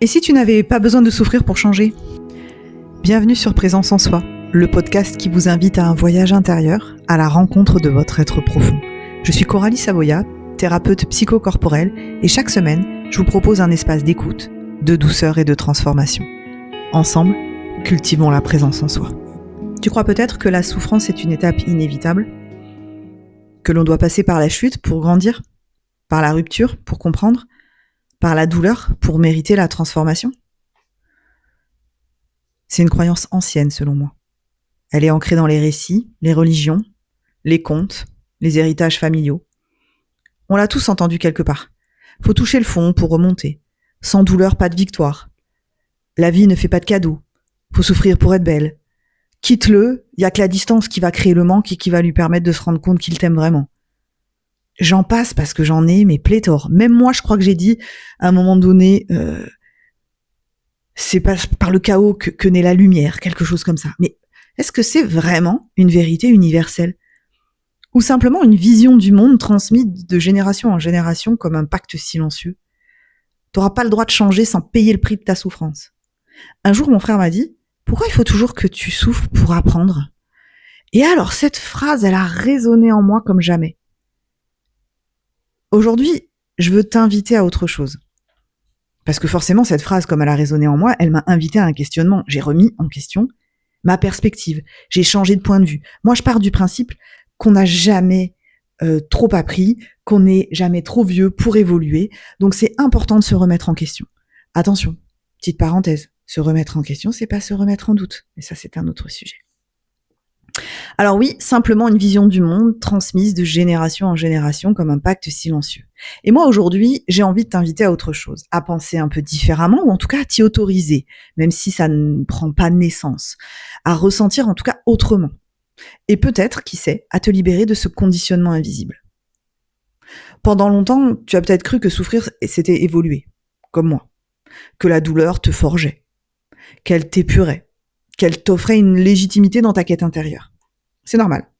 Et si tu n'avais pas besoin de souffrir pour changer ? Bienvenue sur Présence en Soi, le podcast qui vous invite à un voyage intérieur, à la rencontre de votre être profond. Je suis Coralie Savoya, thérapeute psychocorporelle, et chaque semaine, je vous propose un espace d'écoute, de douceur et de transformation. Ensemble, cultivons la présence en soi. Tu crois peut-être que la souffrance est une étape inévitable ? Que l'on doit passer par la chute pour grandir ? Par la rupture pour comprendre ? Par la douleur pour mériter la transformation ? C'est une croyance ancienne selon moi. Elle est ancrée dans les récits, les religions, les contes, les héritages familiaux. On l'a tous entendu quelque part. Faut toucher le fond pour remonter. Sans douleur, pas de victoire. La vie ne fait pas de cadeaux. Faut souffrir pour être belle. Quitte-le, y a que la distance qui va créer le manque et qui va lui permettre de se rendre compte qu'il t'aime vraiment. J'en passe parce que j'en ai, mais pléthore. Même moi, je crois que j'ai dit, à un moment donné, c'est par le chaos que naît la lumière, quelque chose comme ça. Mais est-ce que c'est vraiment une vérité universelle ? Ou simplement une vision du monde transmise de génération en génération comme un pacte silencieux ? T'auras pas le droit de changer sans payer le prix de ta souffrance. Un jour, mon frère m'a dit « Pourquoi il faut toujours que tu souffres pour apprendre ?» Et alors, cette phrase, elle a résonné en moi comme jamais. Aujourd'hui, je veux t'inviter à autre chose. Parce que forcément, cette phrase, comme elle a résonné en moi, elle m'a invité à un questionnement. J'ai remis en question ma perspective. J'ai changé de point de vue. Moi, je pars du principe qu'on n'a jamais trop appris, qu'on n'est jamais trop vieux pour évoluer. Donc, c'est important de se remettre en question. Attention, petite parenthèse, se remettre en question, c'est pas se remettre en doute. Mais ça, c'est un autre sujet. Alors oui, simplement une vision du monde transmise de génération en génération comme un pacte silencieux. Et moi aujourd'hui, j'ai envie de t'inviter à autre chose, à penser un peu différemment ou en tout cas à t'y autoriser, même si ça ne prend pas naissance, à ressentir en tout cas autrement. Et peut-être, qui sait, à te libérer de ce conditionnement invisible. Pendant longtemps, tu as peut-être cru que souffrir c'était évoluer, comme moi, que la douleur te forgeait, qu'elle t'épurait, qu'elle t'offrait une légitimité dans ta quête intérieure. C'est normal.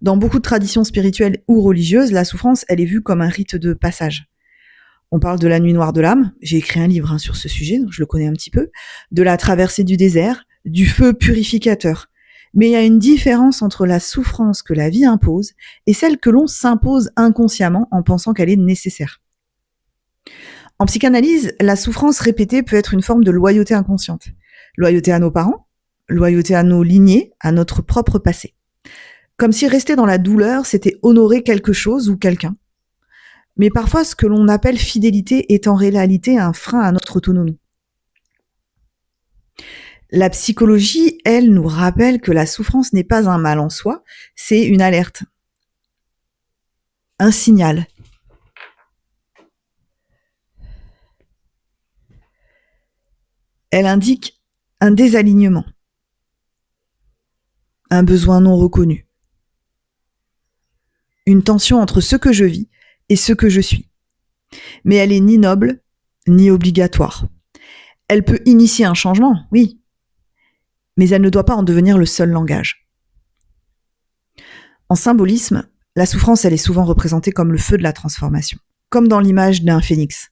Dans beaucoup de traditions spirituelles ou religieuses, la souffrance, elle est vue comme un rite de passage. On parle de la nuit noire de l'âme, j'ai écrit un livre sur ce sujet, donc je le connais un petit peu, de la traversée du désert, du feu purificateur. Mais il y a une différence entre la souffrance que la vie impose et celle que l'on s'impose inconsciemment en pensant qu'elle est nécessaire. En psychanalyse, la souffrance répétée peut être une forme de loyauté inconsciente. Loyauté à nos parents, loyauté à nos lignées, à notre propre passé. Comme si rester dans la douleur, c'était honorer quelque chose ou quelqu'un. Mais parfois, ce que l'on appelle fidélité est en réalité un frein à notre autonomie. La psychologie, elle, nous rappelle que la souffrance n'est pas un mal en soi, c'est une alerte, un signal. Elle indique un désalignement, un besoin non reconnu, une tension entre ce que je vis et ce que je suis. Mais elle est ni noble, ni obligatoire. Elle peut initier un changement, oui, mais elle ne doit pas en devenir le seul langage. En symbolisme, la souffrance, elle est souvent représentée comme le feu de la transformation, comme dans l'image d'un phénix.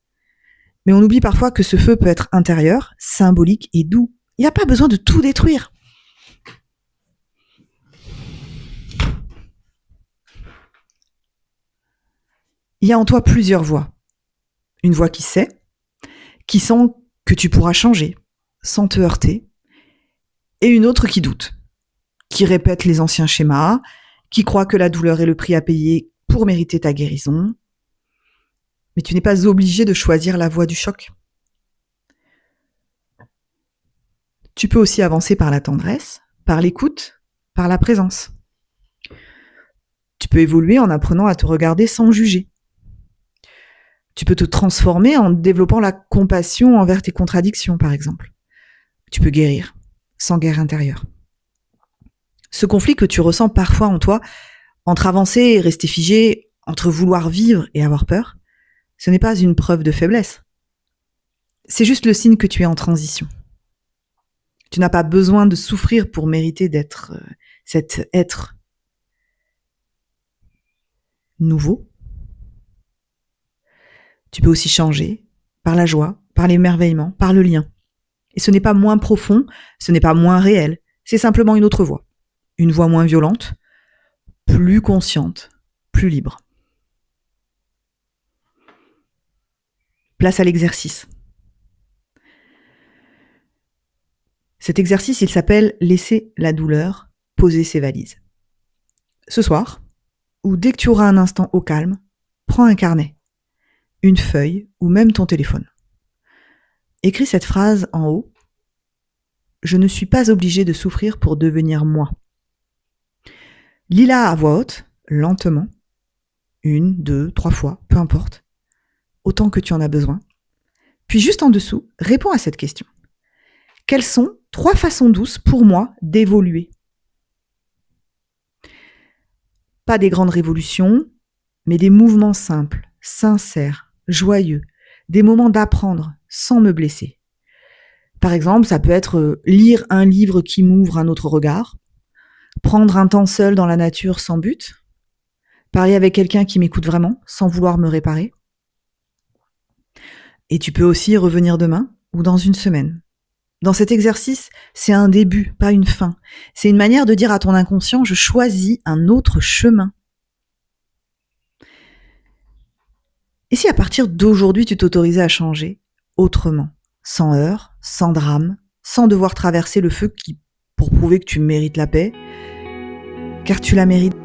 Mais on oublie parfois que ce feu peut être intérieur, symbolique et doux. Il n'y a pas besoin de tout détruire. Il y a en toi plusieurs voix. Une voix qui sait, qui sent que tu pourras changer, sans te heurter, et une autre qui doute, qui répète les anciens schémas, qui croit que la douleur est le prix à payer pour mériter ta guérison. Mais tu n'es pas obligé de choisir la voie du choc. Tu peux aussi avancer par la tendresse, par l'écoute, par la présence. Tu peux évoluer en apprenant à te regarder sans juger. Tu peux te transformer en développant la compassion envers tes contradictions, par exemple. Tu peux guérir, sans guerre intérieure. Ce conflit que tu ressens parfois en toi, entre avancer et rester figé, entre vouloir vivre et avoir peur, ce n'est pas une preuve de faiblesse. C'est juste le signe que tu es en transition. Tu n'as pas besoin de souffrir pour mériter d'être cet être nouveau. Tu peux aussi changer par la joie, par l'émerveillement, par le lien. Et ce n'est pas moins profond, ce n'est pas moins réel, c'est simplement une autre voix. Une voix moins violente, plus consciente, plus libre. Place à l'exercice. Cet exercice, il s'appelle « Laisser la douleur poser ses valises ». Ce soir, ou dès que tu auras un instant au calme, prends un carnet, une feuille ou même ton téléphone. Écris cette phrase en haut. Je ne suis pas obligé de souffrir pour devenir moi. Lis-la à voix haute, lentement, 1, 2, 3 fois, peu importe, autant que tu en as besoin. Puis juste en dessous, réponds à cette question. Quelles sont 3 façons douces pour moi d'évoluer ? Pas des grandes révolutions, mais des mouvements simples, sincères, joyeux, des moments d'apprendre sans me blesser. Par exemple, ça peut être lire un livre qui m'ouvre un autre regard, prendre un temps seul dans la nature sans but, parler avec quelqu'un qui m'écoute vraiment, sans vouloir me réparer. Et tu peux aussi revenir demain ou dans une semaine. Dans cet exercice, c'est un début, pas une fin. C'est une manière de dire à ton inconscient, je choisis un autre chemin. Et si à partir d'aujourd'hui, tu t'autorisais à changer autrement, sans heurts, sans drame, sans devoir traverser le feu pour prouver que tu mérites la paix, car tu la mérites.